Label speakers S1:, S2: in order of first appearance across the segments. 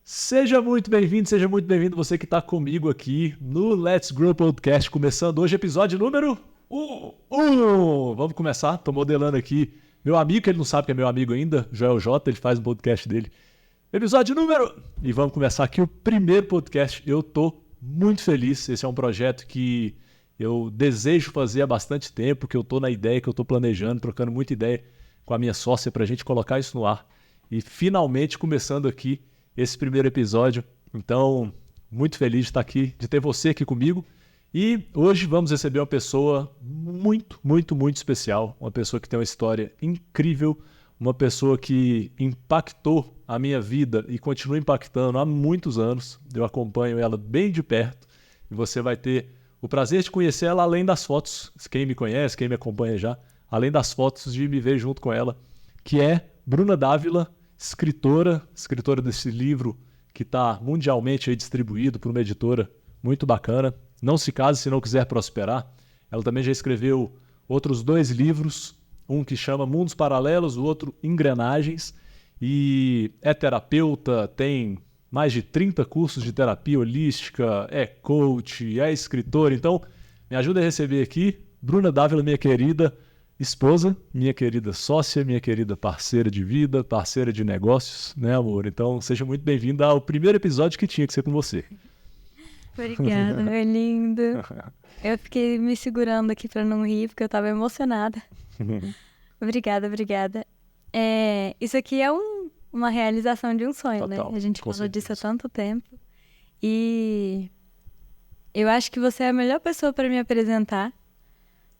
S1: Seja muito bem-vindo você que está comigo aqui no Let's Grow Podcast, começando hoje episódio número 1. Vamos começar, tô modelando aqui meu amigo, que ele não sabe que é meu amigo ainda, Joel J, ele faz um podcast dele. Episódio número... E vamos começar aqui o primeiro podcast. Eu tô muito feliz, esse é um projeto que eu desejo fazer há bastante tempo, que eu tô na ideia, que eu tô planejando, trocando muita ideia com a minha sócia pra gente colocar isso no ar. E finalmente começando aqui esse primeiro episódio. Então, muito feliz de estar aqui, de ter você aqui comigo. E hoje vamos receber uma pessoa muito especial. Uma pessoa que tem uma história incrível. Uma pessoa que impactou a minha vida e continua impactando há muitos anos. Eu acompanho ela bem de perto. E você vai ter o prazer de conhecer ela além das fotos. Quem me conhece, quem me acompanha já. Além das fotos, de me ver junto com ela. Que é Bruna Dávila, escritora desse livro que está mundialmente aí distribuído por uma editora muito bacana. Não se case se não quiser prosperar. Ela também já escreveu outros 2 livros, um que chama Mundos Paralelos, o outro Engrenagens, e é terapeuta, tem mais de 30 cursos de terapia holística, é coach, é escritora. Então, me ajuda a receber aqui Bruna Dávila, minha querida esposa, minha querida sócia, minha querida parceira de vida, parceira de negócios, né, amor? Então, seja muito bem-vinda ao primeiro episódio que tinha que ser com você.
S2: Obrigada, meu lindo. Eu fiquei me segurando aqui pra não rir, porque eu tava emocionada. Obrigada. Isso aqui é uma realização de um sonho,
S1: Total,
S2: né? A gente
S1: com
S2: falou disso há
S1: certeza.
S2: tanto tempo. E eu acho que você é a melhor pessoa para me apresentar,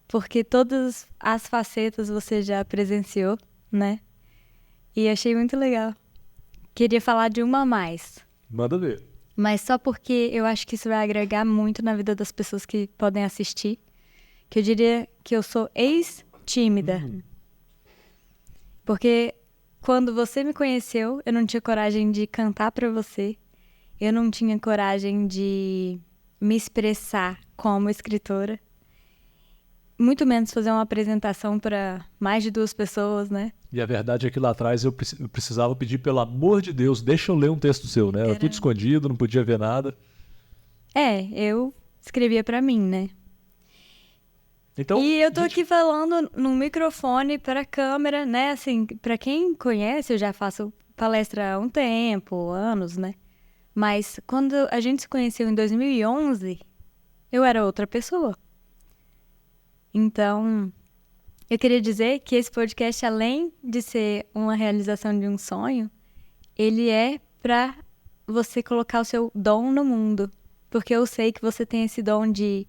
S2: porque todas as facetas você já presenciou, né? E achei muito legal. Queria falar de uma a mais,
S1: Manda ver.
S2: mas só porque eu acho que isso vai agregar muito na vida das pessoas que podem assistir, que eu diria que eu sou ex-tímida. Porque quando você me conheceu, eu não tinha coragem de cantar pra você, eu não tinha coragem de me expressar como escritora, muito menos fazer uma apresentação para mais de 2 pessoas, né?
S1: E a verdade é que lá atrás eu precisava pedir, pelo amor de Deus, deixa eu ler um texto seu, né? Era tudo escondido, não podia ver nada.
S2: Eu escrevia pra mim, né?
S1: Então,
S2: E eu tô aqui falando no microfone pra câmera, né? Assim, pra quem conhece, eu já faço palestra há um tempo, anos, né? Mas quando a gente se conheceu em 2011, eu era outra pessoa. Então, eu queria dizer que esse podcast, além de ser uma realização de um sonho, ele é pra você colocar o seu dom no mundo. Porque eu sei que você tem esse dom de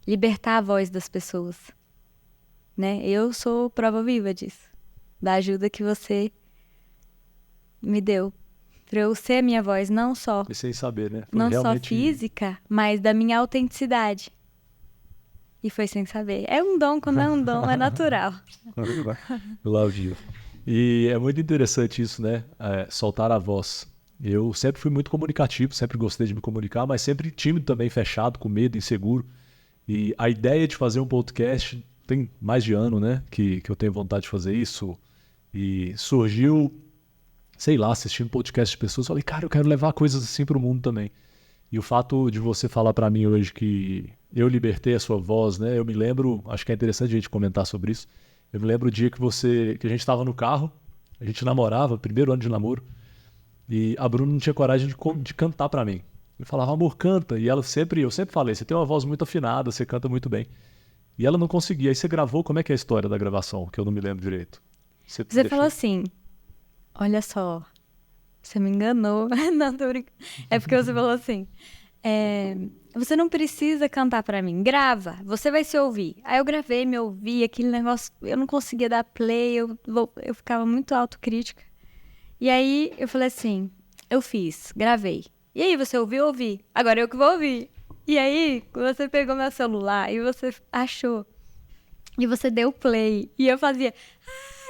S2: libertar a voz das pessoas, né? Eu sou prova viva disso, da ajuda que você me deu pra eu ser a minha voz, não só
S1: e sem saber, né? Foi
S2: não só
S1: realmente...
S2: física, mas da minha autenticidade. E foi sem saber. É um dom, quando é um dom, é natural.
S1: Love you. E é muito interessante isso, né? Soltar a voz. Eu sempre fui muito comunicativo, sempre gostei de me comunicar, mas sempre tímido também, fechado, com medo, inseguro. E a ideia de fazer um podcast tem mais de ano, né? Que eu tenho vontade de fazer isso. E surgiu, sei lá, assistindo podcast de pessoas, falei, cara, eu quero levar coisas assim pro mundo também. E o fato de você falar pra mim hoje que eu libertei a sua voz, né? Eu me lembro, acho que é interessante a gente comentar sobre isso. Eu me lembro o dia que a gente estava no carro, a gente namorava, primeiro ano de namoro, e a Bruna não tinha coragem de cantar pra mim. Eu falava, amor, canta. E eu sempre falei, você tem uma voz muito afinada, você canta muito bem. E ela não conseguia. Aí você gravou, como é que é a história da gravação? Que eu não me lembro direito.
S2: Você falou assim, olha só, você me enganou. Não, tô brincando. É porque você falou assim, você não precisa cantar pra mim, grava, você vai se ouvir. Aí eu gravei, me ouvi, aquele negócio, eu não conseguia dar play, eu ficava muito autocrítica. E aí eu falei assim, eu fiz, gravei. E aí, você ouviu? Ouvi. Agora eu que vou ouvir. E aí, você pegou meu celular e você achou. E você deu play. E eu fazia,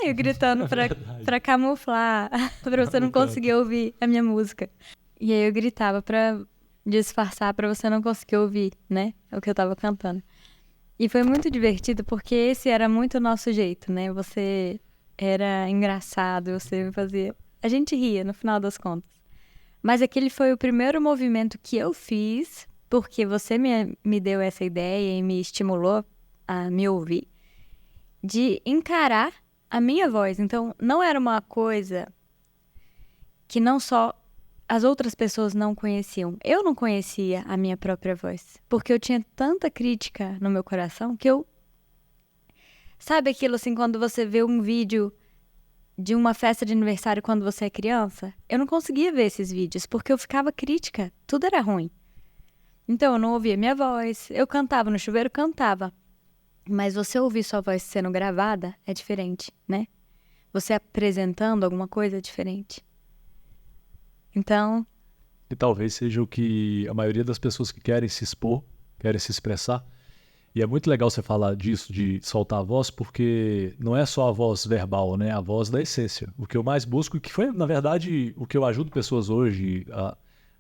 S2: eu gritando pra camuflar, pra você não conseguir ouvir a minha música. E aí eu gritava pra disfarçar, pra você não conseguir ouvir, né? O que eu tava cantando. E foi muito divertido, porque esse era muito o nosso jeito, né? Você era engraçado, você fazia... A gente ria, no final das contas. Mas aquele foi o primeiro movimento que eu fiz, porque você me deu essa ideia e me estimulou a me ouvir, de encarar a minha voz. Então, não era uma coisa que não só as outras pessoas não conheciam. Eu não conhecia a minha própria voz, porque eu tinha tanta crítica no meu coração que eu... Sabe aquilo assim, quando você vê um vídeo de uma festa de aniversário quando você é criança? Eu não conseguia ver esses vídeos, porque eu ficava crítica. Tudo era ruim. Então, eu não ouvia minha voz. Eu cantava no chuveiro, cantava. Mas você ouvir sua voz sendo gravada é diferente, né? Você apresentando alguma coisa é diferente. Então,
S1: E talvez seja o que a maioria das pessoas que querem se expor, querem se expressar. E é muito legal você falar disso, de soltar a voz, porque não é só a voz verbal, né? A voz da essência. O que eu mais busco, que foi, na verdade, o que eu ajudo pessoas hoje a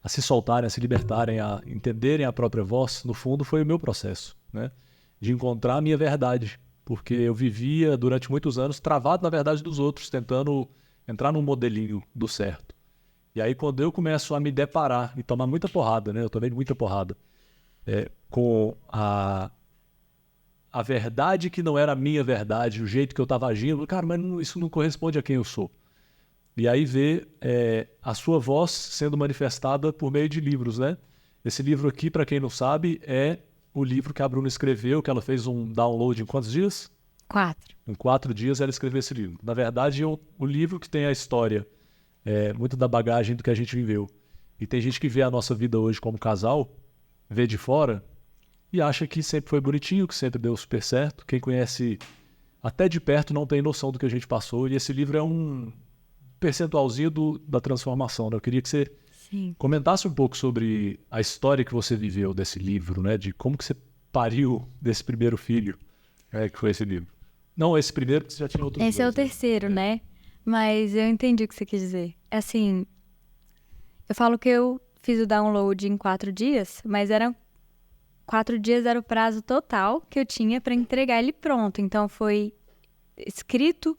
S1: se soltarem, a se libertarem, a entenderem a própria voz, no fundo, foi o meu processo, né? De encontrar a minha verdade. Porque eu vivia, durante muitos anos, travado na verdade dos outros, tentando entrar num modelinho do certo. E aí, quando eu começo a me deparar e tomar muita porrada, né? Eu tomei muita porrada, com a verdade que não era a minha verdade, o jeito que eu estava agindo, cara, mas isso não corresponde a quem eu sou. E aí ver a sua voz sendo manifestada por meio de livros, né? Esse livro aqui, para quem não sabe, é o livro que a Bruna escreveu, que ela fez um download em quantos dias?
S2: 4.
S1: Em 4 dias ela escreveu esse livro. Na verdade, é o livro que tem a história, muito da bagagem do que a gente viveu. E tem gente que vê a nossa vida hoje como casal, vê de fora e acha que sempre foi bonitinho, que sempre deu super certo. Quem conhece até de perto não tem noção do que a gente passou. E esse livro é um percentualzinho da transformação, né? Eu queria que você
S2: Sim.
S1: comentasse um pouco sobre a história que você viveu desse livro, né? De como que você pariu desse primeiro filho, que foi esse livro. Não esse primeiro, porque você já tinha outros
S2: Esse é o
S1: dois, né?
S2: terceiro, né? Mas eu entendi o que você quis dizer. Assim, eu falo que eu fiz o download em 4 dias, mas 4 dias era o prazo total que eu tinha para entregar ele pronto. Então foi escrito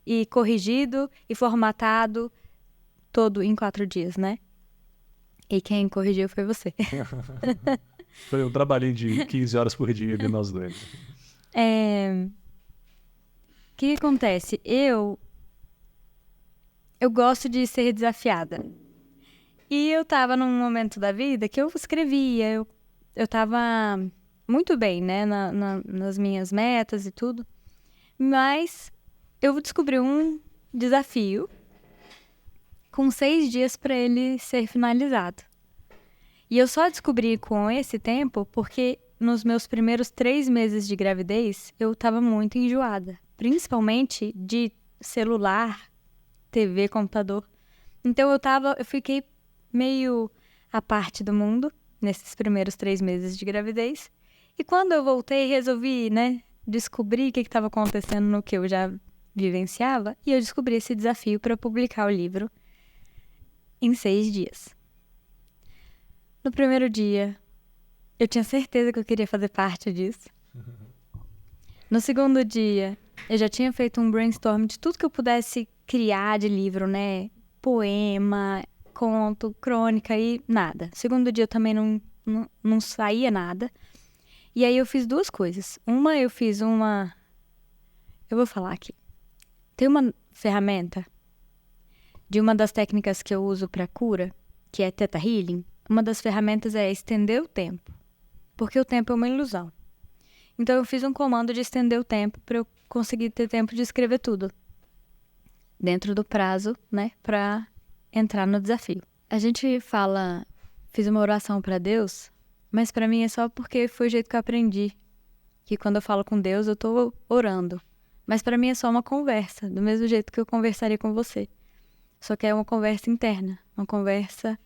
S2: e corrigido e formatado todo em 4 dias, né? E quem corrigiu foi você.
S1: Foi um trabalhinho de 15 horas por dia de nós dois.
S2: O que acontece? Eu gosto de ser desafiada. E eu tava num momento da vida que eu escrevia, eu tava muito bem, né, nas minhas metas e tudo. Mas eu descobri um desafio com 6 dias para ele ser finalizado. E eu só descobri com esse tempo porque nos meus primeiros 3 meses de gravidez eu tava muito enjoada. Principalmente de celular, TV, computador. Então eu fiquei meio à parte do mundo nesses primeiros 3 meses de gravidez. E quando eu voltei, resolvi, né, descobrir o que estava acontecendo no que eu já vivenciava. E eu descobri esse desafio para publicar o livro em 6 dias. No primeiro dia, eu tinha certeza que eu queria fazer parte disso. No segundo dia, eu já tinha feito um brainstorm de tudo que eu pudesse criar de livro, né? Poema, conto, crônica e nada. Segundo dia eu também não saía nada. E aí eu fiz 2 coisas. Eu fiz uma... Eu vou falar aqui. Tem uma ferramenta de uma das técnicas que eu uso para cura, que é Theta Healing. Uma das ferramentas é estender o tempo. Porque o tempo é uma ilusão. Então eu fiz um comando de estender o tempo para eu conseguir ter tempo de escrever tudo. Dentro do prazo, né? Para entrar no desafio. A gente fala, fiz uma oração para Deus, mas para mim é só porque foi o jeito que eu aprendi. Que quando eu falo com Deus, eu tô orando. Mas para mim é só uma conversa, do mesmo jeito que eu conversaria com você. Só que é uma conversa interna, uma conversa...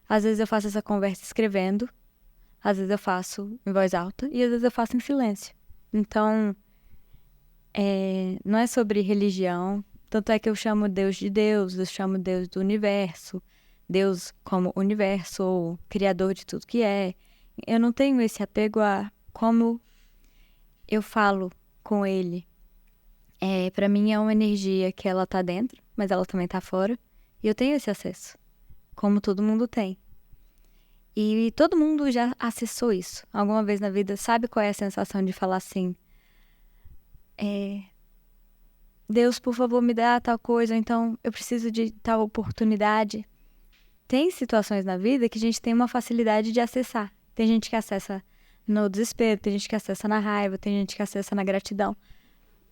S2: Às vezes eu faço essa conversa escrevendo, às vezes eu faço em voz alta e às vezes eu faço em silêncio. Então, não é sobre religião, tanto é que eu chamo Deus de Deus, eu chamo Deus do universo, Deus como universo ou criador de tudo que é. Eu não tenho esse apego a como eu falo com ele. Para mim é uma energia que ela tá dentro, mas ela também tá fora, e eu tenho esse acesso. como todo mundo tem. E todo mundo já acessou isso alguma vez na vida. Sabe qual é a sensação de falar assim, Deus, por favor, me dá tal coisa, ou então eu preciso de tal oportunidade. Tem situações na vida que a gente tem uma facilidade de acessar. Tem gente que acessa no desespero, tem gente que acessa na raiva, tem gente que acessa na gratidão.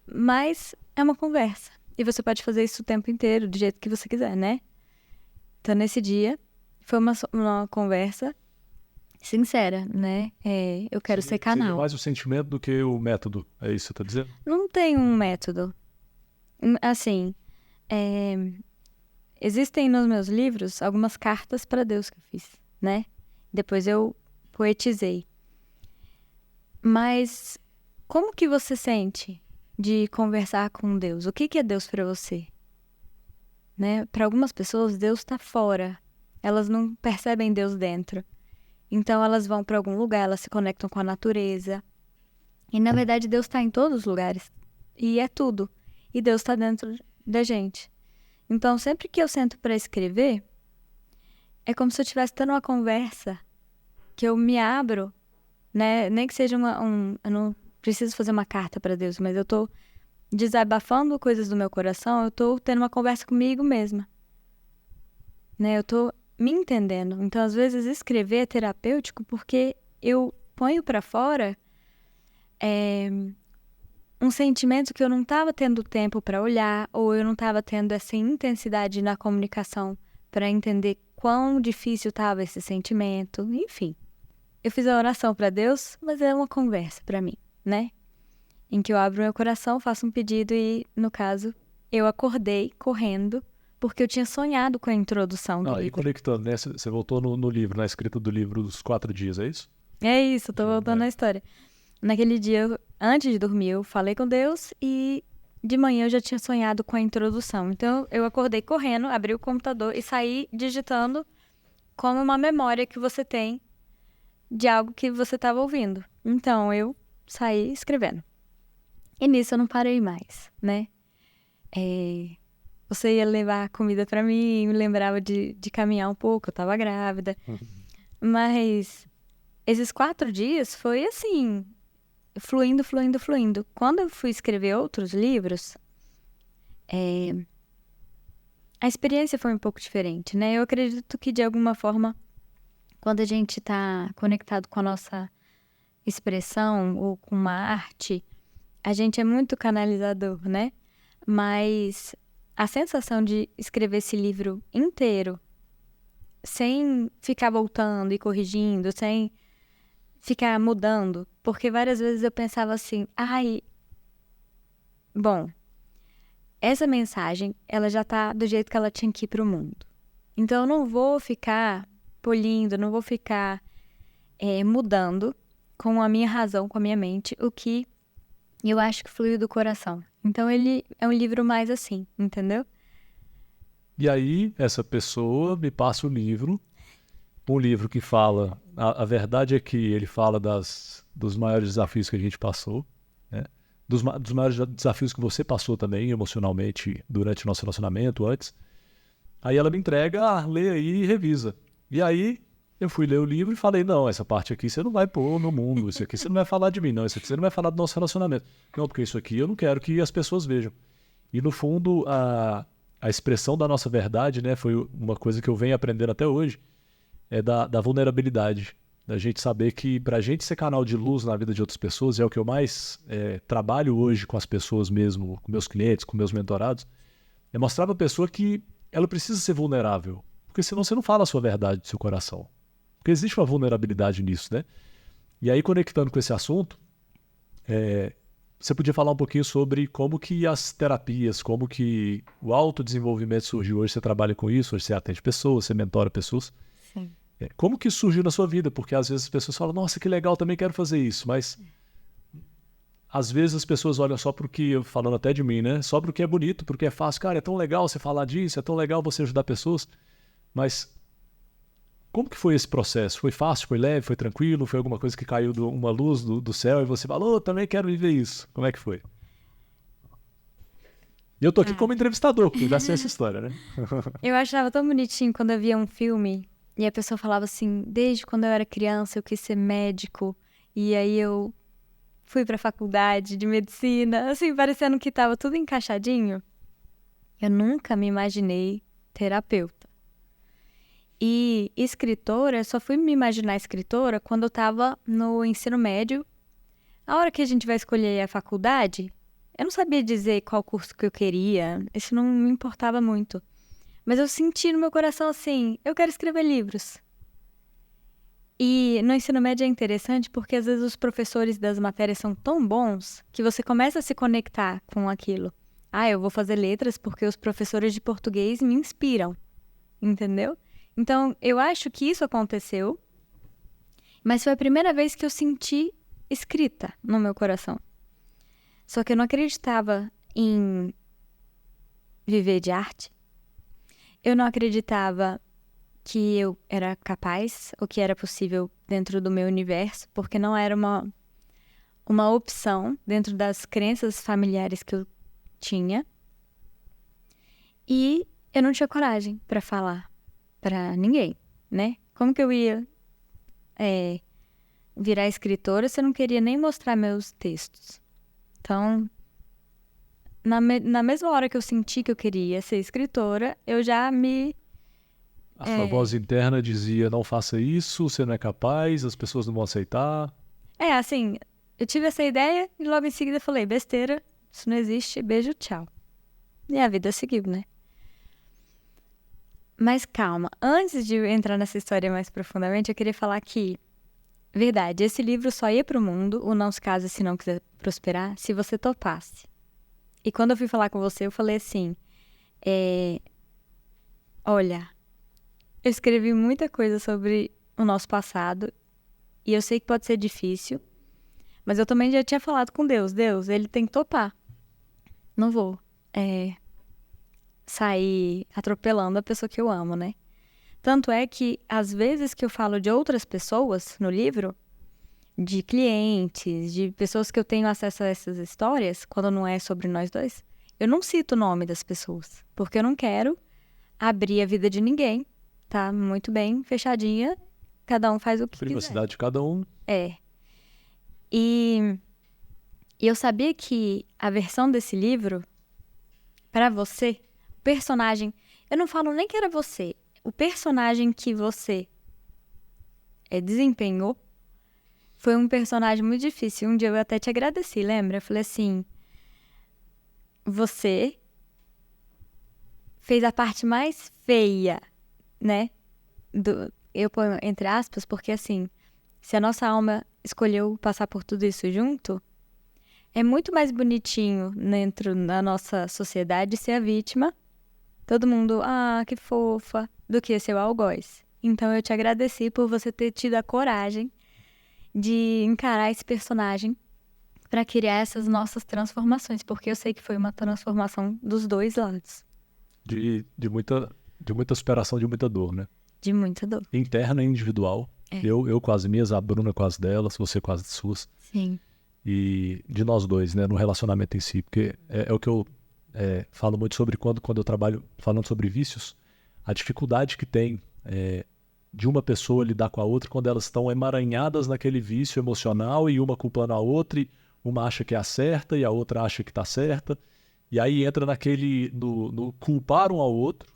S2: Mas é uma conversa. E você pode fazer isso o tempo inteiro, do jeito que você quiser, né? Então, nesse dia, foi uma conversa sincera, né? Eu quero ser
S1: Seria
S2: canal.
S1: mais o sentimento do que o método. É isso que você está dizendo?
S2: Não tem um método. Assim, existem nos meus livros algumas cartas para Deus que eu fiz, né? Depois eu poetizei. Mas como que você sente de conversar com Deus? O que é Deus para você? Né? Para algumas pessoas, Deus está fora. Elas não percebem Deus dentro. Então, elas vão para algum lugar, elas se conectam com a natureza. E, na verdade, Deus está em todos os lugares. E é tudo. E Deus está dentro da gente. Então, sempre que eu sento para escrever, é como se eu estivesse tendo uma conversa, que eu me abro, né? Nem que seja eu não preciso fazer uma carta para Deus, mas eu estou desabafando coisas do meu coração, eu estou tendo uma conversa comigo mesma. Né? Eu estou me entendendo. Então, às vezes, escrever é terapêutico porque eu ponho para fora um sentimento que eu não estava tendo tempo para olhar, ou eu não estava tendo essa intensidade na comunicação para entender quão difícil estava esse sentimento. Enfim, eu fiz a oração para Deus, mas é uma conversa para mim, né? Em que eu abro meu coração, faço um pedido e, no caso, eu acordei correndo porque eu tinha sonhado com a introdução do livro.
S1: E conectando, né? Você voltou no livro, na escrita do livro dos 4 dias, é isso?
S2: É isso, eu tô voltando à história. Naquele dia, antes de dormir, eu falei com Deus e de manhã eu já tinha sonhado com a introdução. Então, eu acordei correndo, abri o computador e saí digitando como uma memória que você tem de algo que você estava ouvindo. Então, eu saí escrevendo. E nisso eu não parei mais, né? Você ia levar comida pra mim, me lembrava de caminhar um pouco, eu tava grávida. Mas esses 4 dias foi assim, fluindo. Quando eu fui escrever outros livros, a experiência foi um pouco diferente, né? Eu acredito que, de alguma forma, quando a gente tá conectado com a nossa expressão ou com uma arte, a gente é muito canalizador, né? Mas a sensação de escrever esse livro inteiro, sem ficar voltando e corrigindo, sem ficar mudando, porque várias vezes eu pensava assim, bom, essa mensagem, ela já tá do jeito que ela tinha que ir pro mundo. Então eu não vou ficar polindo, não vou ficar mudando com a minha razão, com a minha mente, o que eu acho que fluiu do coração. Então ele é um livro mais assim, entendeu?
S1: E aí, essa pessoa me passa um livro que fala... A verdade é que ele fala dos maiores desafios que a gente passou, né? Dos maiores desafios que você passou também, emocionalmente, durante o nosso relacionamento, antes. Aí ela me entrega, lê aí e revisa. E aí, eu fui ler o livro e falei, não, essa parte aqui você não vai pôr no mundo, isso aqui você não vai falar de mim, não, isso aqui você não vai falar do nosso relacionamento. Não, porque isso aqui eu não quero que as pessoas vejam. E, no fundo, a expressão da nossa verdade, né, foi uma coisa que eu venho aprendendo até hoje, da vulnerabilidade. Da gente saber que, pra gente ser canal de luz na vida de outras pessoas, é o que eu mais trabalho hoje com as pessoas mesmo, com meus clientes, com meus mentorados, é mostrar pra pessoa que ela precisa ser vulnerável. Porque senão você não fala a sua verdade do seu coração. Porque existe uma vulnerabilidade nisso, né? E aí, conectando com esse assunto, você podia falar um pouquinho sobre como que as terapias, como que o autodesenvolvimento surgiu hoje. Você trabalha com isso, hoje você atende pessoas, você mentora pessoas.
S2: Sim.
S1: Como que surgiu na sua vida? Porque às vezes as pessoas falam, nossa, que legal, também quero fazer isso. Mas às vezes as pessoas olham só pro que, falando até de mim, né? Só pro que é bonito, pro que é fácil. Cara, é tão legal você falar disso, é tão legal você ajudar pessoas. Mas como que foi esse processo? Foi fácil, foi leve, foi tranquilo? Foi alguma coisa que caiu uma luz do céu e você falou, também quero viver isso. Como é que foi? E eu tô aqui como entrevistador, porque eu já sei essa história, né?
S2: Eu achava tão bonitinho quando eu via um filme e a pessoa falava assim, desde quando eu era criança eu quis ser médico e aí eu fui pra faculdade de medicina, assim, parecendo que tava tudo encaixadinho. Eu nunca me imaginei terapeuta. E escritora, eu só fui me imaginar escritora quando eu tava no ensino médio. A hora que a gente vai escolher a faculdade, eu não sabia dizer qual curso que eu queria, isso não me importava muito. Mas eu senti no meu coração assim, eu quero escrever livros. E no ensino médio é interessante porque às vezes os professores das matérias são tão bons que você começa a se conectar com aquilo. Ah, eu vou fazer letras porque os professores de português me inspiram, entendeu? Então, eu acho que isso aconteceu, mas foi a primeira vez que eu senti escrita no meu coração. Só que eu não acreditava em viver de arte. Eu não acreditava que eu era capaz, ou que era possível dentro do meu universo, porque não era uma opção dentro das crenças familiares que eu tinha. E eu não tinha coragem para falar para ninguém, né? Como que eu ia virar escritora se eu não queria nem mostrar meus textos? Então, na mesma hora que eu senti que eu queria ser escritora, eu já me...
S1: A sua voz interna dizia, não faça isso, você não é capaz, as pessoas não vão aceitar.
S2: assim, eu tive essa ideia e logo em seguida falei, besteira, isso não existe, beijo, tchau. E a vida seguiu, né? Mas calma, antes de eu entrar nessa história mais profundamente, eu queria falar que, verdade, esse livro só ia pro mundo, o Não Se Case Se Não Quiser Prosperar, se você topasse. E quando eu fui falar com você, eu falei assim, olha, eu escrevi muita coisa sobre o nosso passado e eu sei que pode ser difícil, mas eu também já tinha falado com Deus. Deus, ele tem que topar. Não vou sair atropelando a pessoa que eu amo, né? Tanto é que, às vezes que eu falo de outras pessoas no livro, de clientes, de pessoas que eu tenho acesso a essas histórias, quando não é sobre nós dois, eu não cito o nome das pessoas, porque eu não quero abrir a vida de ninguém. Tá muito bem fechadinha, cada um faz o que quiser.
S1: Privacidade de cada um.
S2: E eu sabia que a versão desse livro, para você, o personagem, eu não falo nem que era você, o personagem que você desempenhou foi um personagem muito difícil. Um dia eu até te agradeci, lembra? Eu falei assim, você fez a parte mais feia, né? Eu ponho entre aspas, porque assim, se a nossa alma escolheu passar por tudo isso junto, é muito mais bonitinho dentro da nossa sociedade ser a vítima. Todo mundo, que fofa, do que ser o algoz. Então eu te agradeci por você ter tido a coragem de encarar esse personagem para criar essas nossas transformações, porque eu sei que foi uma transformação dos dois lados.
S1: De muita superação, de muita dor, né?
S2: De muita dor.
S1: Interna e individual. Eu com as minhas, a Bruna com as delas, você com as suas.
S2: Sim.
S1: E de nós dois, né? No relacionamento em si. Porque é o que eu falo muito sobre quando eu trabalho falando sobre vícios. A dificuldade que tem de uma pessoa lidar com a outra quando elas estão emaranhadas naquele vício emocional e uma culpando a outra, e uma acha que é a certa e a outra acha que está certa. E aí entra no culpar um ao outro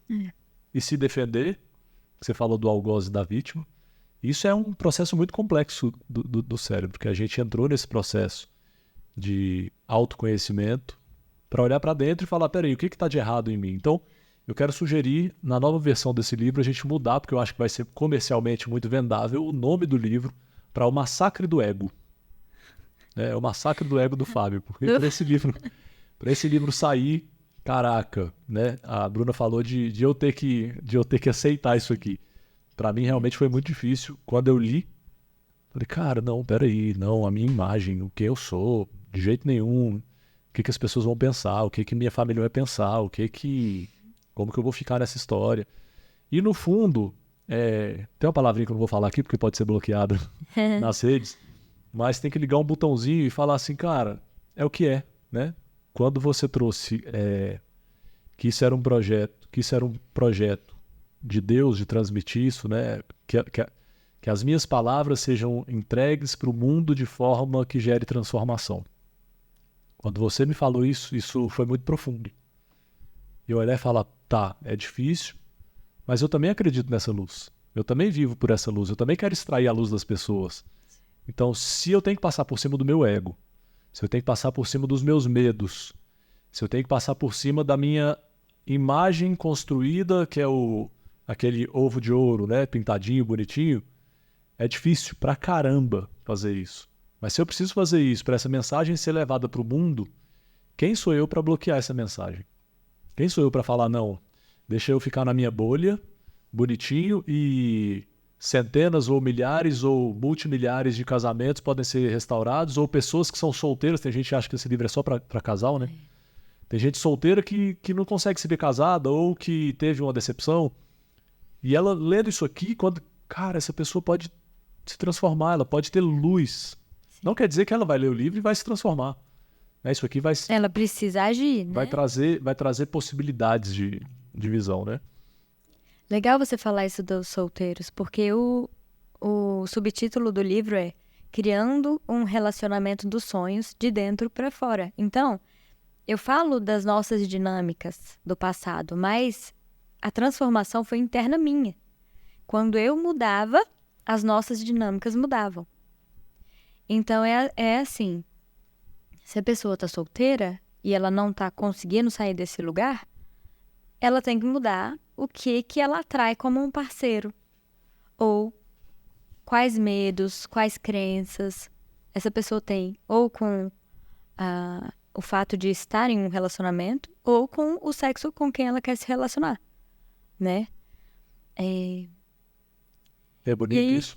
S1: e se defender. Você falou do algoz e da vítima. Isso é um processo muito complexo do cérebro, porque a gente entrou nesse processo de autoconhecimento para olhar para dentro e falar, peraí, o que está de errado em mim? Então, eu quero sugerir, na nova versão desse livro, a gente mudar, porque eu acho que vai ser comercialmente muito vendável, o nome do livro para O Massacre do Ego. É o Massacre do Ego do Fábio, porque para esse livro sair, caraca, né? A Bruna falou de eu ter que aceitar isso aqui. Para mim, realmente foi muito difícil. Quando eu li, falei, cara, não, peraí, não, a minha imagem, o que eu sou, de jeito nenhum, o que as pessoas vão pensar, o que minha família vai pensar, como que eu vou ficar nessa história. E no fundo, tem uma palavrinha que eu não vou falar aqui, porque pode ser bloqueada nas redes, mas tem que ligar um botãozinho e falar assim, cara, é o que é, né? Quando você trouxe que isso era um projeto de Deus, de transmitir isso, né? Que as minhas palavras sejam entregues para o mundo de forma que gere transformação. Quando você me falou isso foi muito profundo. E eu olhar e falar, tá, é difícil, mas eu também acredito nessa luz. Eu também vivo por essa luz, eu também quero extrair a luz das pessoas. Então, se eu tenho que passar por cima do meu ego, se eu tenho que passar por cima dos meus medos, se eu tenho que passar por cima da minha imagem construída, que é aquele ovo de ouro, né, pintadinho, bonitinho, é difícil pra caramba fazer isso. Mas se eu preciso fazer isso para essa mensagem ser levada para o mundo, quem sou eu para bloquear essa mensagem? Quem sou eu para falar, não, deixa eu ficar na minha bolha, bonitinho, e centenas ou milhares ou multimilhares de casamentos podem ser restaurados, ou pessoas que são solteiras, tem gente que acha que esse livro é só para casal, né? Tem gente solteira que não consegue se ver casada ou que teve uma decepção. E ela lendo isso aqui, cara, essa pessoa pode se transformar, ela pode ter luz. Não quer dizer que ela vai ler o livro e vai se transformar. Isso aqui
S2: ela precisa agir, né?
S1: Vai trazer possibilidades de visão, né?
S2: Legal você falar isso dos solteiros, porque o subtítulo do livro é Criando um Relacionamento dos Sonhos de Dentro para Fora. Então, eu falo das nossas dinâmicas do passado, mas a transformação foi interna minha. Quando eu mudava, as nossas dinâmicas mudavam. Então, é assim, se a pessoa está solteira e ela não está conseguindo sair desse lugar, ela tem que mudar o que ela atrai como um parceiro. Ou quais medos, quais crenças essa pessoa tem. Ou com o fato de estar em um relacionamento, ou com o sexo com quem ela quer se relacionar, né?
S1: É bonito isso,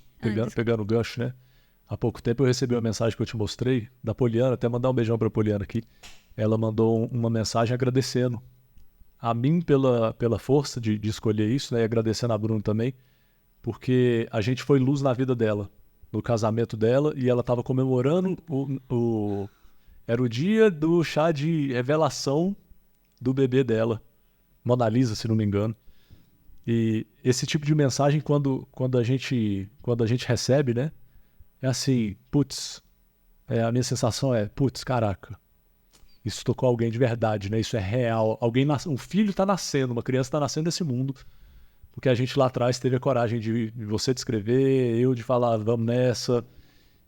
S1: pegando o gancho, né? Há pouco tempo eu recebi uma mensagem que eu te mostrei, da Poliana, até mandar um beijão pra Poliana aqui. Ela mandou uma mensagem agradecendo a mim pela força de escolher isso, né? E agradecendo a Bruna também, porque a gente foi luz na vida dela, no casamento dela, e ela estava comemorando era o dia do chá de revelação do bebê dela, Mona Lisa, se não me engano. E esse tipo de mensagem, quando a gente recebe, né? É assim, putz, a minha sensação é, putz, caraca, isso tocou alguém de verdade, né? Isso é real. Um filho está nascendo, uma criança está nascendo nesse mundo, porque a gente lá atrás teve a coragem de você descrever, eu de falar, vamos nessa.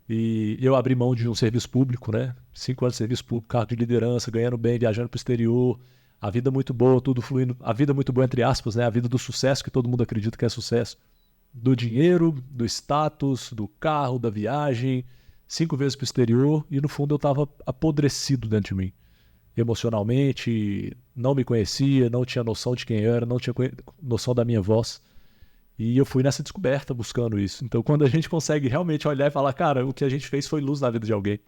S1: E eu abri mão de um serviço público, né? 5 anos de serviço público, cargo de liderança, ganhando bem, viajando para o exterior, a vida muito boa, tudo fluindo, a vida muito boa entre aspas, né? A vida do sucesso, que todo mundo acredita que é sucesso. Do dinheiro, do status, do carro, da viagem, 5 vezes para o exterior, e no fundo eu estava apodrecido dentro de mim. Emocionalmente, não me conhecia, não tinha noção de quem eu era, não tinha noção da minha voz. E eu fui nessa descoberta buscando isso. Então, quando a gente consegue realmente olhar e falar, cara, o que a gente fez foi luz na vida de alguém,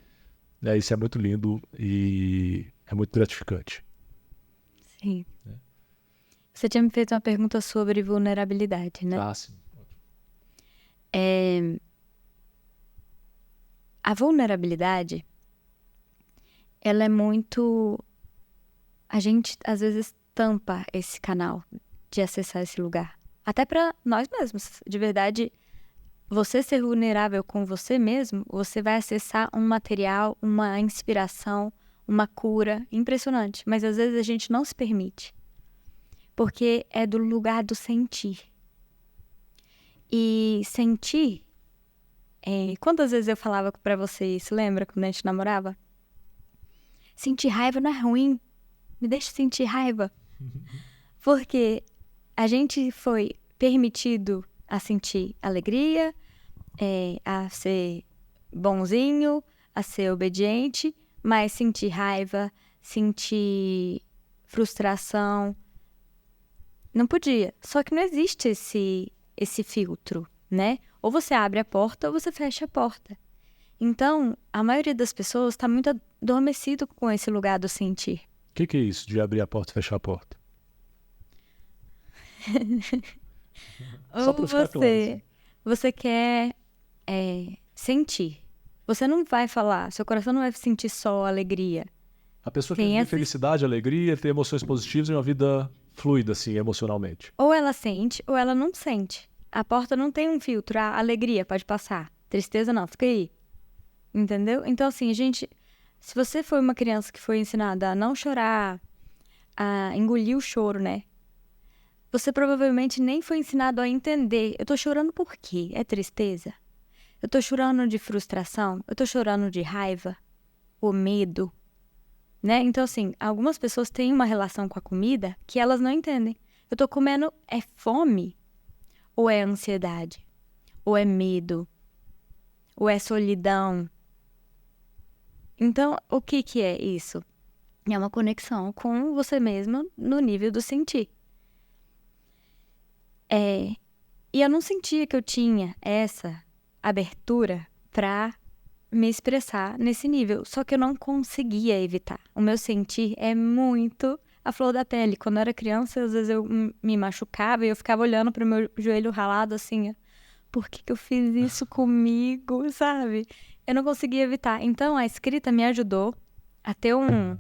S1: isso é muito lindo e é muito gratificante.
S2: Sim. Você tinha me feito uma pergunta sobre vulnerabilidade, né?
S1: Sim.
S2: A vulnerabilidade, ela é muito... A gente, às vezes, tampa esse canal de acessar esse lugar. Até para nós mesmos. De verdade, você ser vulnerável com você mesmo, você vai acessar um material, uma inspiração, uma cura impressionante. Mas, às vezes, a gente não se permite. Porque é do lugar do sentir. E sentir... quantas vezes eu falava pra você isso, lembra? Quando a gente namorava? Sentir raiva não é ruim. Me deixa sentir raiva. Porque a gente foi permitido a sentir alegria, a ser bonzinho, a ser obediente, mas sentir raiva, sentir frustração, não podia. Só que não existe esse filtro, né? Ou você abre a porta ou você fecha a porta. Então, a maioria das pessoas está muito adormecido com esse lugar do sentir.
S1: O que é isso de abrir a porta e fechar a porta?
S2: Ou você quer sentir. Você não vai falar, seu coração não vai sentir só alegria.
S1: A pessoa
S2: Tem
S1: quer ter
S2: essa-
S1: felicidade, alegria, ter emoções positivas e uma vida fluida, assim, emocionalmente.
S2: Ou ela sente, ou ela não sente. A porta não tem um filtro. A alegria pode passar. Tristeza não, fica aí. Entendeu? Então, assim, gente... Se você foi uma criança que foi ensinada a não chorar, a engolir o choro, né? Você provavelmente nem foi ensinado a entender. Eu tô chorando por quê? É tristeza? Eu tô chorando de frustração? Eu tô chorando de raiva? Ou medo? Né? Então, assim, algumas pessoas têm uma relação com a comida que elas não entendem. Eu tô comendo é fome? Ou é ansiedade? Ou é medo? Ou é solidão? Então, o que que é isso? É uma conexão com você mesmo no nível do sentir. E eu não sentia que eu tinha essa abertura para me expressar nesse nível. Só que eu não conseguia evitar. O meu sentir é muito a flor da pele. Quando eu era criança, às vezes eu me machucava e eu ficava olhando para o meu joelho ralado assim. Por que que eu fiz isso comigo, sabe? Eu não conseguia evitar. Então a escrita me ajudou a ter um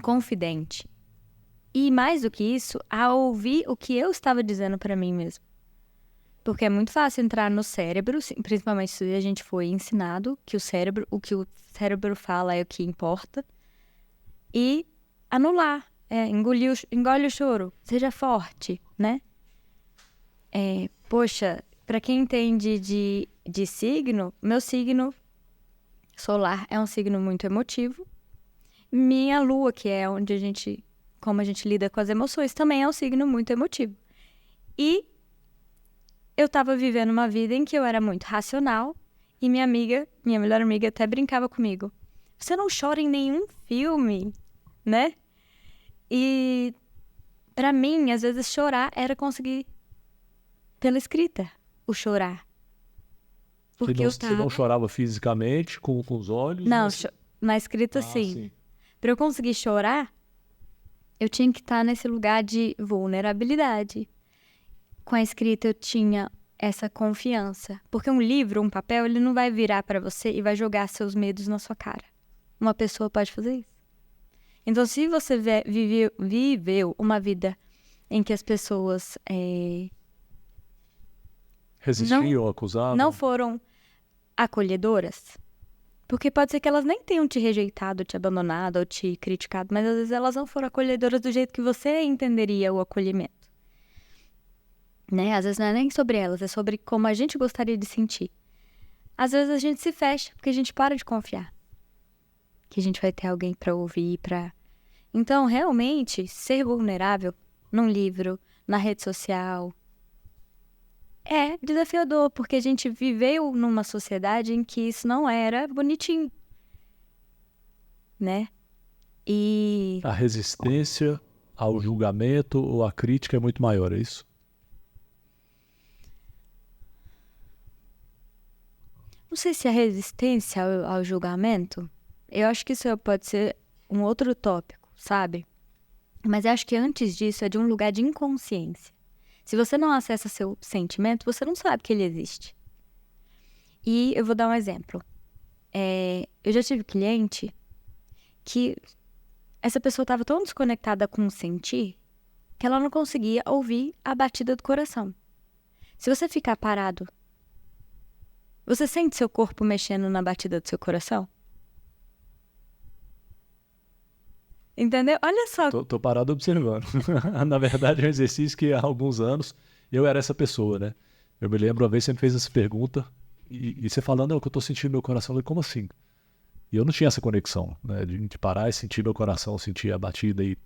S2: confidente. E mais do que isso, a ouvir o que eu estava dizendo para mim mesmo. Porque é muito fácil entrar no cérebro, principalmente se a gente foi ensinado que o que o cérebro fala é o que importa, e anular, engole o choro, seja forte, né? Poxa, para quem entende de signo, meu signo solar é um signo muito emotivo. Minha lua, que é como a gente lida com as emoções, também é um signo muito emotivo. E eu tava vivendo uma vida em que eu era muito racional e minha melhor amiga, até brincava comigo. Você não chora em nenhum filme, né? E pra mim, às vezes, chorar era conseguir, pela escrita, o chorar. Porque eu
S1: Você não
S2: tava...
S1: chorava fisicamente, com os olhos?
S2: Não,
S1: Mas...
S2: na escrita, sim.
S1: sim.
S2: Pra eu conseguir chorar, eu tinha que estar nesse lugar de vulnerabilidade. Com a escrita eu tinha essa confiança. Porque um livro, um papel, ele não vai virar pra você e vai jogar seus medos na sua cara. Uma pessoa pode fazer isso. Então, se você viveu uma vida em que as pessoas
S1: Resistiam, acusavam?
S2: não foram acolhedoras, porque pode ser que elas nem tenham te rejeitado, te abandonado ou te criticado, mas às vezes elas não foram acolhedoras do jeito que você entenderia o acolhimento. Né? Às vezes não é nem sobre elas, é sobre como a gente gostaria de sentir. Às vezes a gente se fecha, porque a gente para de confiar. Que a gente vai ter alguém pra ouvir, Então, realmente, ser vulnerável num livro, na rede social, é desafiador, porque a gente viveu numa sociedade em que isso não era bonitinho, né? E
S1: A resistência ao julgamento ou à crítica é muito maior, é isso?
S2: não sei se a resistência ao julgamento, eu acho que isso pode ser um outro tópico, sabe? Mas eu acho que antes disso é de um lugar de inconsciência. Se você não acessa seu sentimento, você não sabe que ele existe. E eu vou dar um exemplo. Eu já tive cliente que essa pessoa estava tão desconectada com o sentir que ela não conseguia ouvir a batida do coração. Se você ficar parado, você sente seu corpo mexendo na batida do seu coração? Entendeu? Olha só.
S1: Tô parado observando. Na verdade, é um exercício que há alguns anos eu era essa pessoa, né? Eu me lembro, uma vez você me fez essa pergunta e você falando, é o que eu tô sentindo no meu coração. Eu falei, como assim? E eu não tinha essa conexão, né? De parar e sentir meu coração, sentir a batida. E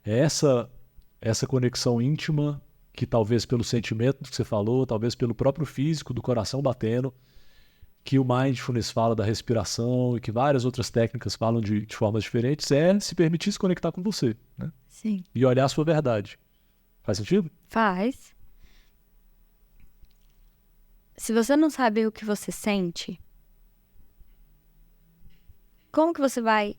S1: é essa conexão íntima que talvez pelo sentimento que você falou, talvez pelo próprio físico do coração batendo, que o mindfulness fala da respiração e que várias outras técnicas falam de formas diferentes, é se permitir se conectar com você, né?
S2: Sim.
S1: E olhar a sua verdade. Faz sentido?
S2: Faz. Se você não sabe o que você sente, como que você vai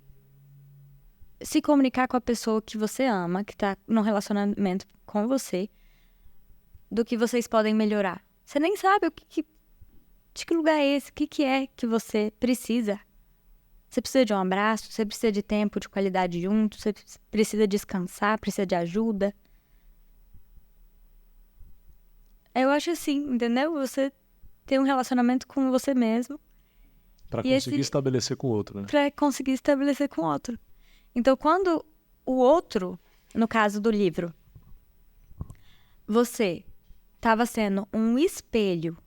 S2: se comunicar com a pessoa que você ama, que tá num relacionamento com você, do que vocês podem melhorar? Você nem sabe de que lugar é esse, o que é que você precisa Você precisa de um abraço, você precisa de tempo de qualidade junto, você precisa descansar, precisa de ajuda. Eu acho assim, entendeu? Você tem um relacionamento com você mesmo.
S1: Pra conseguir estabelecer com o outro, né?
S2: Pra conseguir estabelecer com o outro. Então, quando o outro, no caso do livro, você estava sendo um espelho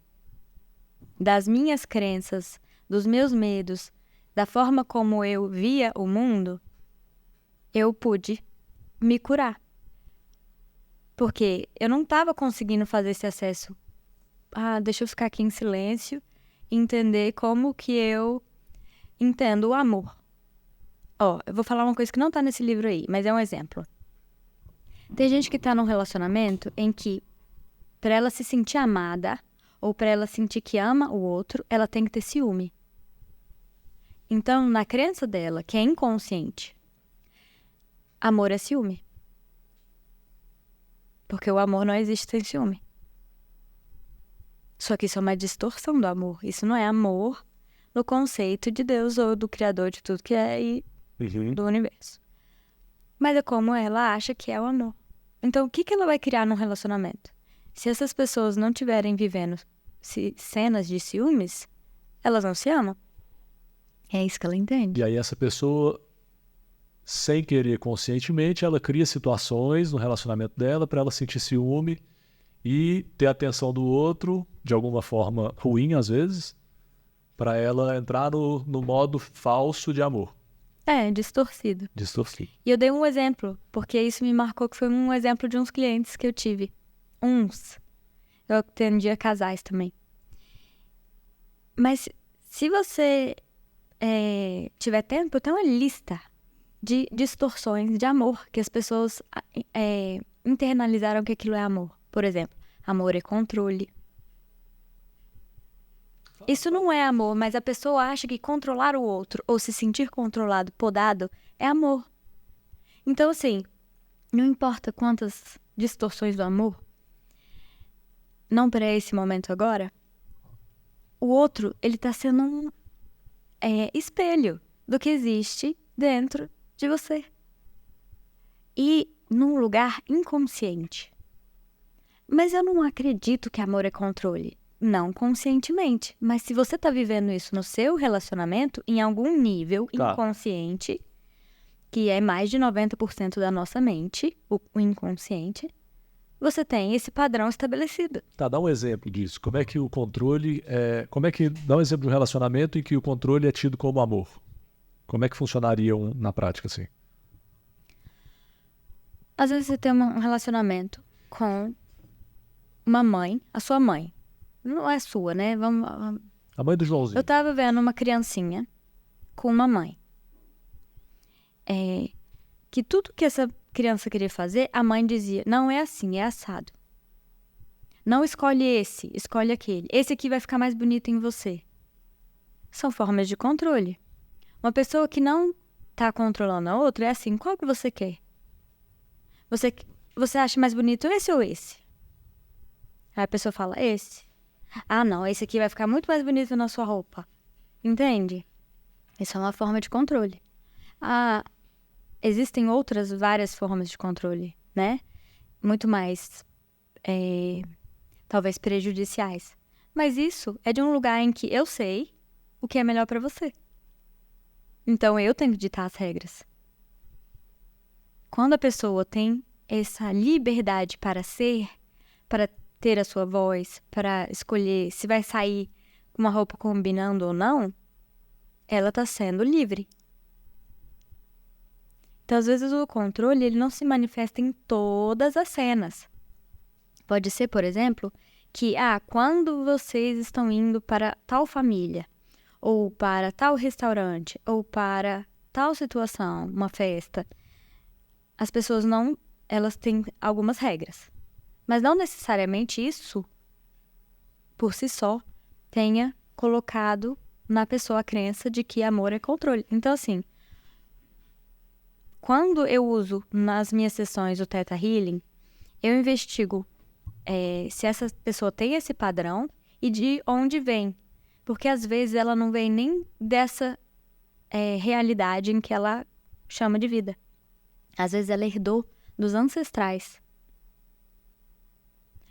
S2: das minhas crenças, dos meus medos, da forma como eu via o mundo, eu pude me curar. Porque eu não estava conseguindo fazer esse acesso. Deixa eu ficar aqui em silêncio e entender como que eu entendo o amor. Eu vou falar uma coisa que não tá nesse livro aí, mas é um exemplo. Tem gente que tá num relacionamento em que, pra ela se sentir amada, ou pra ela sentir que ama o outro, ela tem que ter ciúme. Então, na crença dela, que é inconsciente, amor é ciúme. Porque o amor não existe sem ciúme. Só que isso é uma distorção do amor. Isso não é amor no conceito de Deus ou do Criador de tudo que é e do universo. Mas é como ela acha que é o amor. Então, o que ela vai criar num relacionamento? Se essas pessoas não estiverem vivendo cenas de ciúmes, elas não se amam. É isso que ela entende.
S1: E aí essa pessoa, sem querer conscientemente, ela cria situações no relacionamento dela para ela sentir ciúme e ter a atenção do outro, de alguma forma ruim às vezes, para ela entrar no modo falso de amor.
S2: Distorcido.
S1: Distorcido.
S2: E eu dei um exemplo, porque isso me marcou, que foi um exemplo de uns clientes que eu tive. Eu atendia casais também. Mas se você tiver tempo, eu tenho uma lista de distorções de amor que as pessoas internalizaram que aquilo é amor. Por exemplo, amor é controle. Isso não é amor, mas a pessoa acha que controlar o outro ou se sentir controlado, podado, é amor. Então, assim, não importa quantas distorções do amor, não para esse momento agora, o outro, ele tá sendo um espelho do que existe dentro de você. E num lugar inconsciente. Mas eu não acredito que amor é controle. Não conscientemente. Mas se você tá vivendo isso no seu relacionamento, em algum nível inconsciente, que é mais de 90% da nossa mente, o inconsciente, você tem esse padrão estabelecido.
S1: Dá um exemplo disso. Como é que o controle dá um exemplo de um relacionamento em que o controle é tido como amor. Como é que funcionaria na prática, assim?
S2: Às vezes você tem um relacionamento com uma mãe, a sua mãe. Não é sua, né?
S1: A mãe do Joãozinho.
S2: Eu tava vendo uma criancinha com uma mãe. Que tudo que essa criança queria fazer, a mãe dizia, não é assim, é assado. Não escolhe esse, escolhe aquele. Esse aqui vai ficar mais bonito em você. São formas de controle. Uma pessoa que não tá controlando a outra é assim, qual que você quer? Você acha mais bonito esse ou esse? Aí a pessoa fala, esse. Não, esse aqui vai ficar muito mais bonito na sua roupa. Entende? Isso é uma forma de controle. Existem várias formas de controle, né? Muito mais, talvez, prejudiciais. Mas isso é de um lugar em que eu sei o que é melhor pra você. Então, eu tenho que ditar as regras. Quando a pessoa tem essa liberdade para ser, para ter a sua voz, para escolher se vai sair com uma roupa combinando ou não, ela está sendo livre. Então, às vezes, o controle ele não se manifesta em todas as cenas. Pode ser, por exemplo, que quando vocês estão indo para tal família, ou para tal restaurante, ou para tal situação, uma festa, as pessoas elas têm algumas regras. Mas não necessariamente isso, por si só, tenha colocado na pessoa a crença de que amor é controle. Então, assim, quando eu uso nas minhas sessões o Theta Healing, eu investigo se essa pessoa tem esse padrão e de onde vem. Porque às vezes ela não vem nem dessa realidade em que ela chama de vida. Às vezes ela herdou dos ancestrais.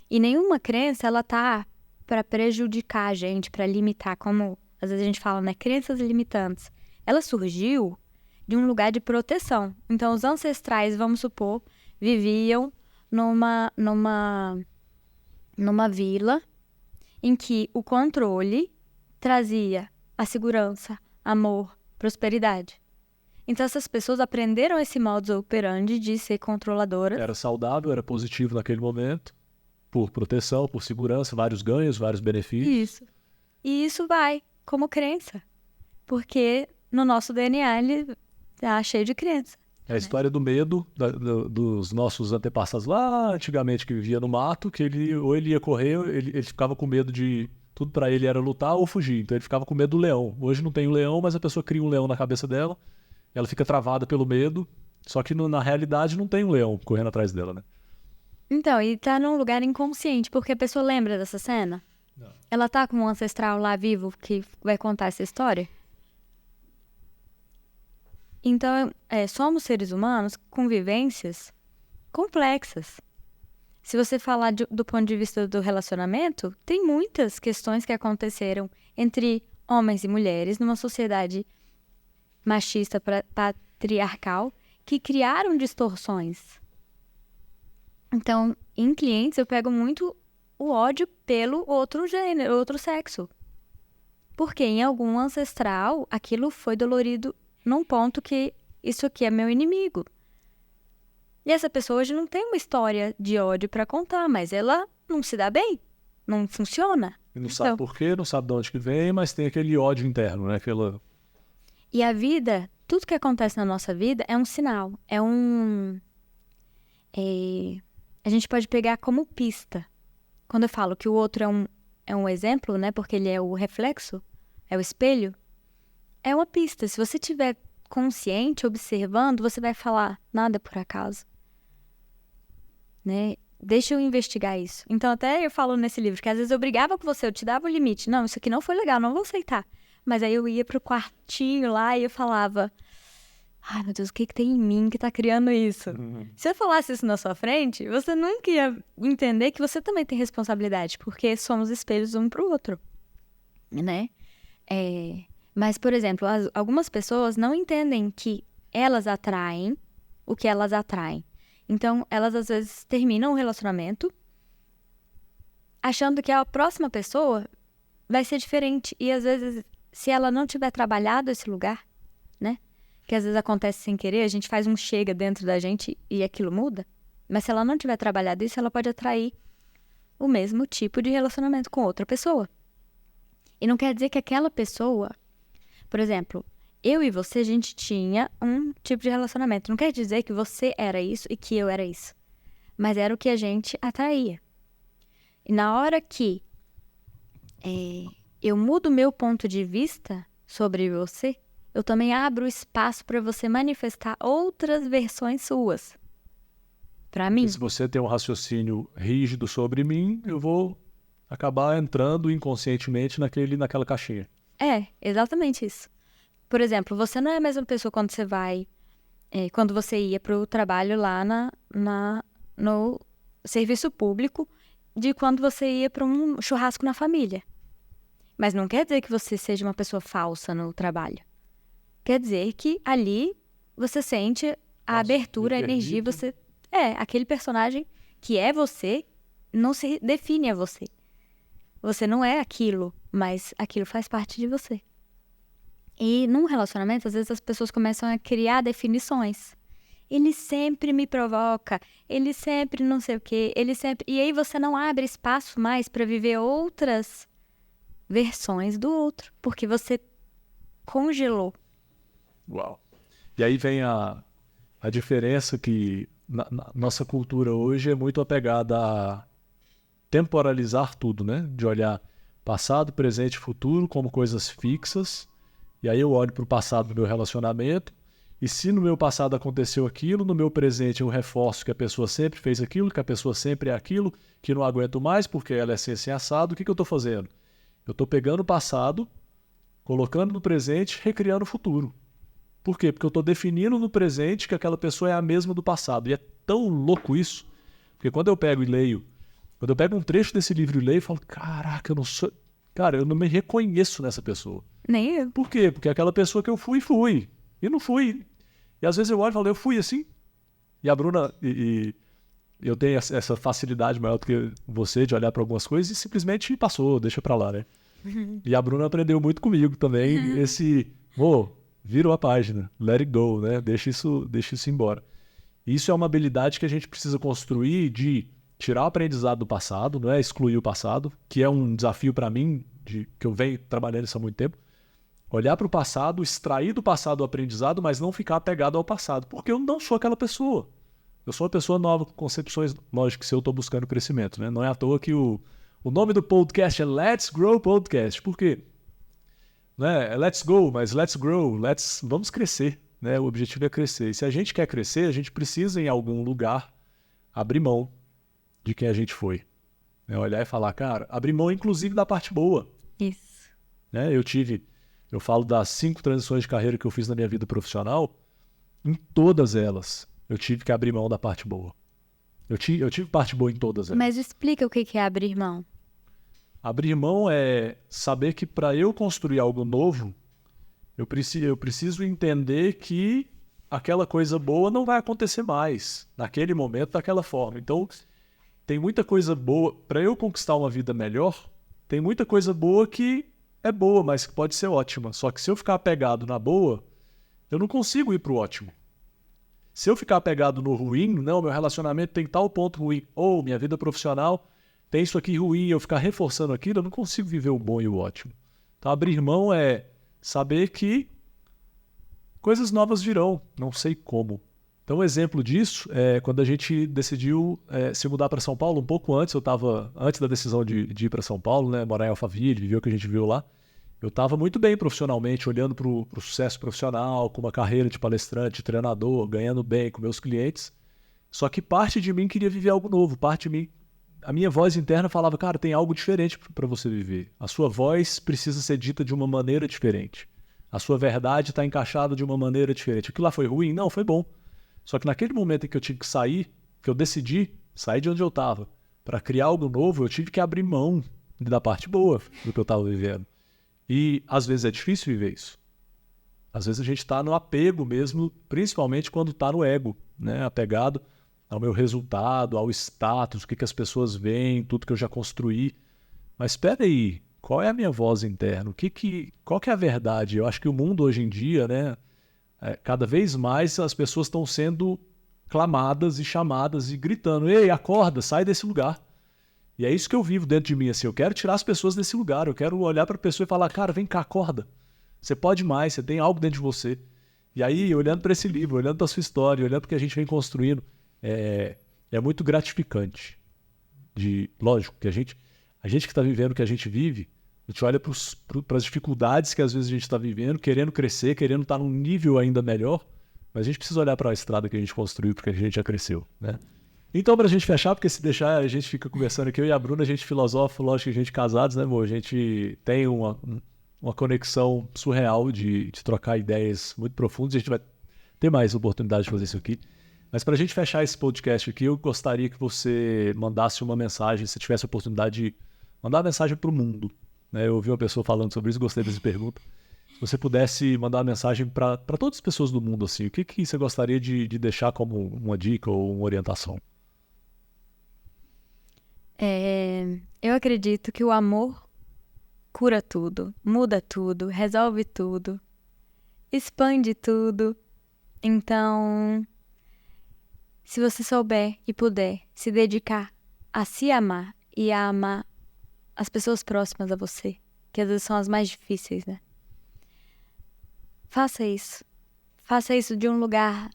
S2: E nenhuma crença, ela tá para prejudicar a gente, para limitar, como às vezes a gente fala, né? Crenças limitantes. Ela surgiu de um lugar de proteção. Então, os ancestrais, vamos supor, viviam numa vila em que o controle trazia a segurança, amor, prosperidade. Então, essas pessoas aprenderam esse modus operandi de ser controladoras.
S1: Era saudável, era positivo naquele momento, por proteção, por segurança, vários ganhos, vários benefícios.
S2: Isso. E isso vai como crença. Porque no nosso DNA ele tá cheio de crença.
S1: É a história do medo dos nossos antepassados lá antigamente, que vivia no mato, que ou ele ia correr, ele ficava com medo de... Tudo pra ele era lutar ou fugir. Então ele ficava com medo do leão. Hoje não tem um leão, mas a pessoa cria um leão na cabeça dela, ela fica travada pelo medo, só que na realidade não tem um leão correndo atrás dela, né?
S2: Então, e tá num lugar inconsciente, porque a pessoa lembra dessa cena?
S1: Não.
S2: Ela tá com um ancestral lá vivo que vai contar essa história? Então, somos seres humanos com vivências complexas. Se você falar do ponto de vista do relacionamento, tem muitas questões que aconteceram entre homens e mulheres numa sociedade machista, patriarcal, que criaram distorções. Então, em clientes, eu pego muito o ódio pelo outro gênero, outro sexo. Porque em algum ancestral, aquilo foi dolorido num ponto que isso aqui é meu inimigo. E essa pessoa hoje não tem uma história de ódio para contar, mas ela não se dá bem, não funciona.
S1: E não sabe por quê, não sabe de onde que vem, mas tem aquele ódio interno, né?
S2: E a vida, tudo que acontece na nossa vida é um sinal, a gente pode pegar como pista. Quando eu falo que o outro é um exemplo, né? Porque ele é o reflexo, é o espelho, é uma pista. Se você estiver consciente, observando, você vai falar, nada é por acaso. Né? Deixa eu investigar isso. Então, até eu falo nesse livro que às vezes eu brigava com você, eu te dava o limite. Não, isso aqui não foi legal, não vou aceitar. Mas aí eu ia pro quartinho lá e eu falava, ai meu Deus, o que tem em mim que tá criando isso? Se eu falasse isso na sua frente, você nunca ia entender que você também tem responsabilidade, porque somos espelhos um pro outro, né? Mas, por exemplo, algumas pessoas não entendem que elas atraem o que elas atraem. Então, elas às vezes terminam o relacionamento achando que a próxima pessoa vai ser diferente. E às vezes, se ela não tiver trabalhado esse lugar, né? Que às vezes acontece sem querer, a gente faz um chega dentro da gente e aquilo muda. Mas se ela não tiver trabalhado isso, ela pode atrair o mesmo tipo de relacionamento com outra pessoa. E não quer dizer que aquela pessoa... Por exemplo, eu e você, a gente tinha um tipo de relacionamento. Não quer dizer que você era isso e que eu era isso. Mas era o que a gente atraía. E na hora que eu mudo meu ponto de vista sobre você, eu também abro espaço para você manifestar outras versões suas. Para mim.
S1: E se você tem um raciocínio rígido sobre mim, eu vou acabar entrando inconscientemente naquela caixinha.
S2: Exatamente isso. Por exemplo, você não é a mesma pessoa quando você vai... quando você ia para o trabalho lá no serviço público de quando você ia para um churrasco na família. Mas não quer dizer que você seja uma pessoa falsa no trabalho. Quer dizer que ali você sente a abertura, a energia, você... aquele personagem que é você, não se define a você. Você não é aquilo, mas aquilo faz parte de você. E num relacionamento, às vezes as pessoas começam a criar definições. Ele sempre me provoca, ele sempre não sei o quê, ele sempre... E aí você não abre espaço mais para viver outras versões do outro, porque você congelou.
S1: Uau! E aí vem a diferença que na nossa cultura hoje é muito apegada a temporalizar tudo, né? De olhar passado, presente e futuro como coisas fixas. E aí eu olho para o passado do meu relacionamento e se no meu passado aconteceu aquilo, no meu presente eu reforço que a pessoa sempre fez aquilo, que a pessoa sempre é aquilo, que não aguento mais porque ela é assim assado, o que eu estou fazendo? Eu estou pegando o passado, colocando no presente, recriando o futuro. Por quê? Porque eu estou definindo no presente que aquela pessoa é a mesma do passado. E é tão louco isso, porque quando eu pego e leio, quando eu pego um trecho desse livro e leio, eu falo, caraca, eu não sou... Cara, eu não me reconheço nessa pessoa.
S2: Nem eu.
S1: Por quê? Porque aquela pessoa que eu fui. E não fui. E às vezes eu olho e falo, eu fui assim. E a Bruna... E eu tenho essa facilidade maior do que você de olhar para algumas coisas e simplesmente passou, deixa pra lá, né? E a Bruna aprendeu muito comigo também, vira a página, let it go, né? Deixa isso ir embora. Isso é uma habilidade que a gente precisa construir de tirar o aprendizado do passado, não é excluir o passado, que é um desafio para mim, que eu venho trabalhando isso há muito tempo. Olhar para o passado, extrair do passado o aprendizado, mas não ficar apegado ao passado, porque eu não sou aquela pessoa. Eu sou uma pessoa nova, com concepções, lógico que se eu estou buscando crescimento, né? Não é à toa que o nome do podcast é Let's Grow Podcast. Por quê? Né? É Let's Go, mas Let's Grow, vamos crescer. Né? O objetivo é crescer. E se a gente quer crescer, a gente precisa, em algum lugar, abrir mão de quem a gente foi. Né? Olhar e falar, cara, abrir mão inclusive da parte boa.
S2: Isso.
S1: Né? Eu falo das 5 transições de carreira que eu fiz na minha vida profissional, em todas elas eu tive que abrir mão da parte boa. Eu tive parte boa em todas elas.
S2: Mas explica o que é abrir mão.
S1: Abrir mão é saber que para eu construir algo novo, eu preciso entender que aquela coisa boa não vai acontecer mais, naquele momento, daquela forma. Então, tem muita coisa boa. Para eu conquistar uma vida melhor, tem muita coisa boa que é boa, mas que pode ser ótima. Só que se eu ficar apegado na boa, eu não consigo ir para o ótimo. Se eu ficar apegado no ruim, não, meu relacionamento tem tal ponto ruim, ou minha vida profissional tem isso aqui ruim, eu ficar reforçando aquilo, eu não consigo viver o bom e o ótimo. Então, abrir mão é saber que coisas novas virão, não sei como. Então, um exemplo disso é quando a gente decidiu se mudar para São Paulo, um pouco antes, antes da decisão de ir para São Paulo, né, morar em Alphaville, viver o que a gente viu lá, eu estava muito bem profissionalmente, olhando para o sucesso profissional, com uma carreira de palestrante, de treinador, ganhando bem com meus clientes. Só que parte de mim queria viver algo novo, parte de mim, a minha voz interna falava, cara, tem algo diferente para você viver. A sua voz precisa ser dita de uma maneira diferente. A sua verdade está encaixada de uma maneira diferente. Aquilo lá foi ruim? Não, foi bom. Só que naquele momento em que eu tive que sair, que eu decidi sair de onde eu estava para criar algo novo, eu tive que abrir mão da parte boa do que eu estava vivendo. E às vezes é difícil viver isso. Às vezes a gente está no apego mesmo, principalmente quando está no ego, né? Apegado ao meu resultado, ao status, o que as pessoas veem, tudo que eu já construí. Mas espera aí, qual é a minha voz interna? Qual que é a verdade? Eu acho que o mundo hoje em dia, né? Cada vez mais as pessoas estão sendo clamadas e chamadas e gritando, ei, acorda, sai desse lugar. E é isso que eu vivo dentro de mim, assim, eu quero tirar as pessoas desse lugar, eu quero olhar para a pessoa e falar, cara, vem cá, acorda, você pode mais, você tem algo dentro de você. E aí, olhando para esse livro, olhando para a sua história, olhando para o que a gente vem construindo, é muito gratificante. Lógico, que a gente que está vivendo o que a gente vive, a gente olha para as dificuldades que às vezes a gente está vivendo, querendo crescer, querendo estar num nível ainda melhor, mas a gente precisa olhar para a estrada que a gente construiu, porque a gente já cresceu, né? Então, pra gente fechar, porque se deixar a gente fica conversando aqui, eu e a Bruna, a gente filosofa, lógico que a gente casados, né, amor? A gente tem uma conexão surreal de trocar ideias muito profundas, a gente vai ter mais oportunidade de fazer isso aqui. Mas pra gente fechar esse podcast aqui, eu gostaria que você mandasse uma mensagem, se tivesse a oportunidade de mandar uma mensagem pro mundo, né? Eu ouvi uma pessoa falando sobre isso, gostei dessa pergunta. Se você pudesse mandar uma mensagem para todas as pessoas do mundo, assim, o que você gostaria de deixar como uma dica ou uma orientação?
S2: Eu acredito que o amor cura tudo, muda tudo, resolve tudo, expande tudo. Então, se você souber e puder se dedicar a se amar e a amar as pessoas próximas a você, que às vezes são as mais difíceis, né? Faça isso. Faça isso de um lugar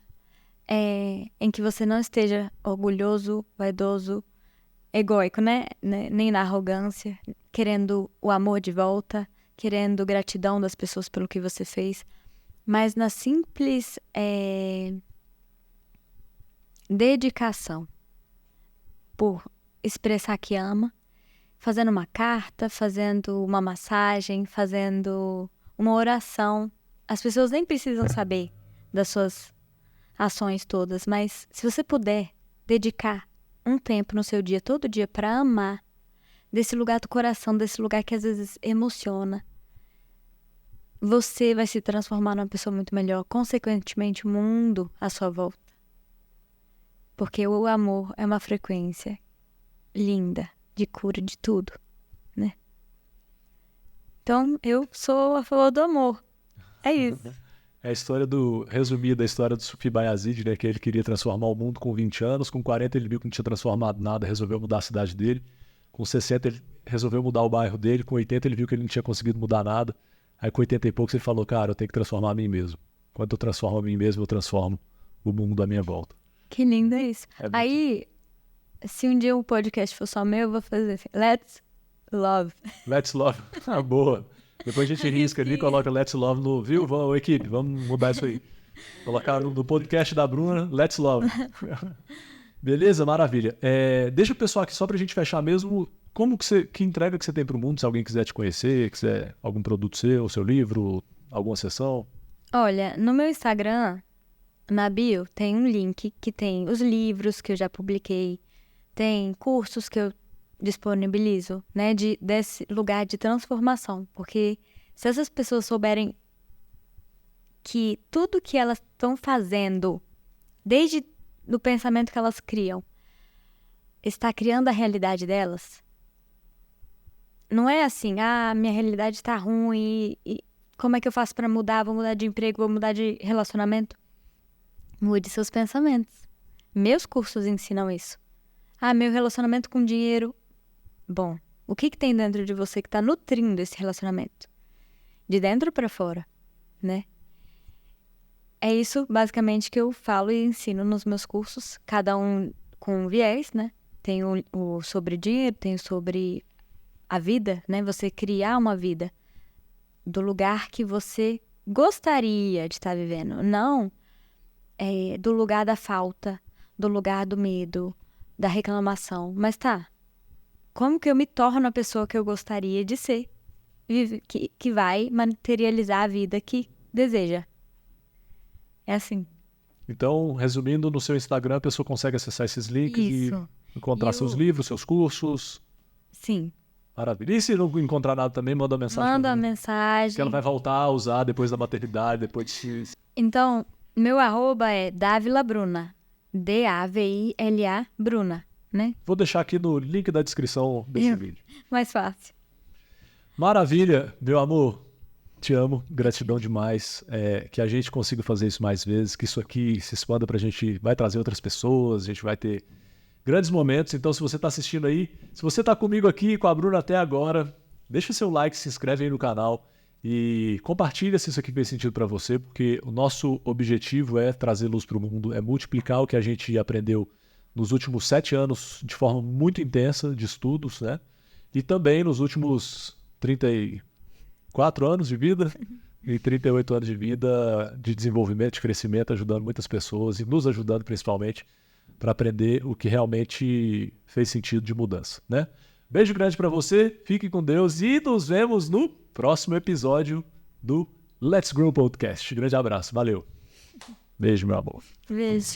S2: em que você não esteja orgulhoso, vaidoso, egóico, né? Nem na arrogância, querendo o amor de volta, querendo gratidão das pessoas pelo que você fez, mas na simples dedicação por expressar que ama, fazendo uma carta, fazendo uma massagem, fazendo uma oração. As pessoas nem precisam saber das suas ações todas, mas se você puder dedicar um tempo no seu dia, todo dia, para amar, desse lugar do coração, desse lugar que às vezes emociona, você vai se transformar numa pessoa muito melhor, consequentemente o mundo à sua volta. Porque o amor é uma frequência linda, de cura de tudo, né? Então, eu sou a favor do amor. É isso.
S1: É a história resumida, a história do Sufi Bayazid, né? Que ele queria transformar o mundo com 20 anos, com 40 ele viu que não tinha transformado nada, resolveu mudar a cidade dele, com 60 ele resolveu mudar o bairro dele, com 80 ele viu que ele não tinha conseguido mudar nada, aí com 80 e poucos ele falou, cara, eu tenho que transformar a mim mesmo. Quando eu transformo a mim mesmo, eu transformo o mundo à minha volta.
S2: Que lindo é isso.
S1: É muito...
S2: Aí, se um dia o podcast for só meu, eu vou fazer assim, Let's Love.
S1: Let's Love. Ah, boa. Depois a gente risca ali e coloca Let's Love no... Viu? Vamos, equipe, vamos mudar isso aí. Colocar no podcast da Bruna, Let's Love. Beleza? Maravilha. Deixa o pessoal aqui só pra gente fechar mesmo. Como que entrega que você tem pro mundo? Se alguém quiser te conhecer, quiser algum produto seu livro, alguma sessão.
S2: Olha, no meu Instagram, na bio, tem um link que tem os livros que eu já publiquei, tem cursos que eu disponibilizo, né, desse lugar de transformação. Porque se essas pessoas souberem que tudo que elas estão fazendo, desde o pensamento que elas criam, está criando a realidade delas, não é assim, minha realidade está ruim e como é que eu faço para mudar? Vou mudar de emprego, vou mudar de relacionamento. Mude seus pensamentos. Meus cursos ensinam isso. Meu relacionamento com dinheiro. Bom, o que tem dentro de você que está nutrindo esse relacionamento? De dentro para fora, né? É isso, basicamente, que eu falo e ensino nos meus cursos. Cada um com um viés, né? Tem o sobre dinheiro, tem o sobre a vida, né? Você criar uma vida do lugar que você gostaria de estar vivendo. Não do lugar da falta, do lugar do medo, da reclamação. Mas como que eu me torno a pessoa que eu gostaria de ser? Que vai materializar a vida que deseja. É assim.
S1: Então, resumindo, no seu Instagram a pessoa consegue acessar esses links e encontrar seus livros, seus cursos.
S2: Sim.
S1: Maravilha. E se não encontrar nada também, manda uma mensagem.
S2: Manda uma mensagem.
S1: Que ela vai voltar a usar depois da maternidade, depois de...
S2: Então, meu arroba é Davila Bruna. D-A-V-I-L-A Bruna, né?
S1: Vou deixar aqui no link da descrição desse vídeo.
S2: Mais fácil.
S1: Maravilha, meu amor. Te amo, gratidão demais. Que a gente consiga fazer isso mais vezes, que isso aqui se expanda pra gente, vai trazer outras pessoas, a gente vai ter grandes momentos. Então, se você tá assistindo aí, se você tá comigo aqui, com a Bruna até agora, deixa seu like, se inscreve aí no canal e compartilha se isso aqui fez sentido pra você, porque o nosso objetivo é trazer luz pro mundo, é multiplicar o que a gente aprendeu nos últimos 7 anos de forma muito intensa de estudos, né? E também nos últimos 34 anos de vida e 38 anos de vida de desenvolvimento, de crescimento, ajudando muitas pessoas e nos ajudando principalmente para aprender o que realmente fez sentido de mudança, né? Beijo grande para você, fique com Deus e nos vemos no próximo episódio do Let's Grow Podcast. Grande abraço, valeu. Beijo, meu amor.
S2: Beijo.